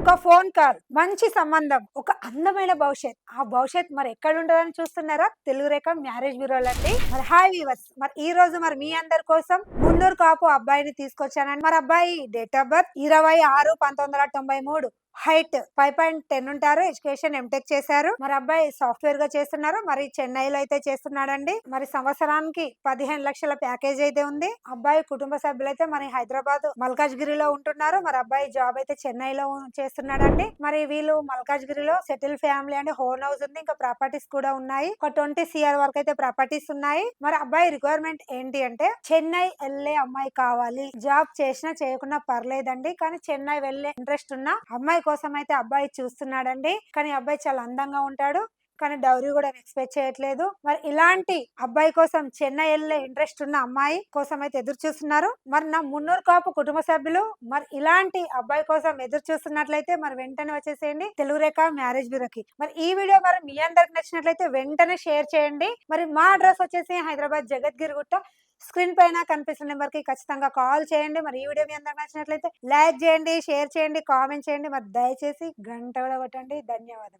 ఒక phone call, మంచి సంబంధం, ఒక అందమైన భవిష్యత్. ఆ భవిష్యత్ మరి ఎక్కడ ఉంటదని చూస్తున్నారా? తెలుగు రేఖ మ్యారేజ్ బ్యూరోలండి. మరి హాయ్ వీవర్స్, మరి ఈ రోజు మరి మీ అందరి కోసం మున్నూరు కాపు అబ్బాయిని తీసుకొచ్చానండి. మరి అబ్బాయి డేట్ ఆఫ్ బర్త్ 26/1993, హైట్ 5.10 ఉంటారు, ఎడ్యుకేషన్ ఎంటెక్ చేశారు. మరి అబ్బాయి సాఫ్ట్వేర్ గా చేస్తున్నారు, మరి చెన్నైలో అయితే చేస్తున్నాడండి. మరి సంవత్సరానికి 15 లక్షల ప్యాకేజ్ అయితే ఉంది. అబ్బాయి కుటుంబ సభ్యులైతే మరి హైదరాబాద్ మల్కాజ్గిరిలో ఉంటున్నారు. మరి అబ్బాయి జాబ్ అయితే చెన్నైలో చేస్తున్నాడండి. మరి వీళ్ళు మల్కాజ్గిరిలో సెటిల్ ఫ్యామిలీ అండి, హోమ్ హౌస్ ఉంది, ఇంకా ప్రాపర్టీస్ కూడా ఉన్నాయి. ఒక 20 CR వరకు అయితే ప్రాపర్టీస్ ఉన్నాయి. మరి అబ్బాయి రిక్వైర్మెంట్ ఏంటి అంటే చెన్నై వెళ్ళే అమ్మాయి కావాలి. జాబ్ చేసినా చేయకున్నా పర్లేదండి, కానీ చెన్నై వెళ్ళే ఇంట్రెస్ట్ ఉన్న అమ్మాయి కోసం అయితే అబ్బాయి చూస్తున్నాడండి. కానీ అబ్బాయి చాలా అందంగా ఉంటాడు, కానీ డౌరీ కూడా ఎక్స్పెక్ట్ చేయట్లేదు. మరి ఇలాంటి అబ్బాయి కోసం చెన్నై వెళ్ళే ఇంట్రెస్ట్ ఉన్న అమ్మాయి కోసం అయితే ఎదురు చూస్తున్నారు. మరి నా మున్నూరు కాపు కుటుంబ సభ్యులు మరి ఇలాంటి అబ్బాయి కోసం ఎదురు చూస్తున్నట్లయితే మరి వెంటనే వచ్చేసేయండి తెలుగు రేఖ మ్యారేజ్ బ్యూరోకి. మరి ఈ వీడియో మరి మీ అందరికి నచ్చినట్లయితే వెంటనే షేర్ చేయండి. మరి మా అడ్రస్ వచ్చేసి హైదరాబాద్ జగద్గిరిగుట్ట. స్క్రీన్ పైన కనిపిస్తున్న నెంబర్ కి ఖచ్చితంగా కాల్ చేయండి. మరి ఈ వీడియో మీ అందరికి నచ్చినట్లయితే లైక్ చేయండి, షేర్ చేయండి, కామెంట్ చేయండి. మరి దయచేసి గంట కూడా కొట్టండి. ధన్యవాదాలు.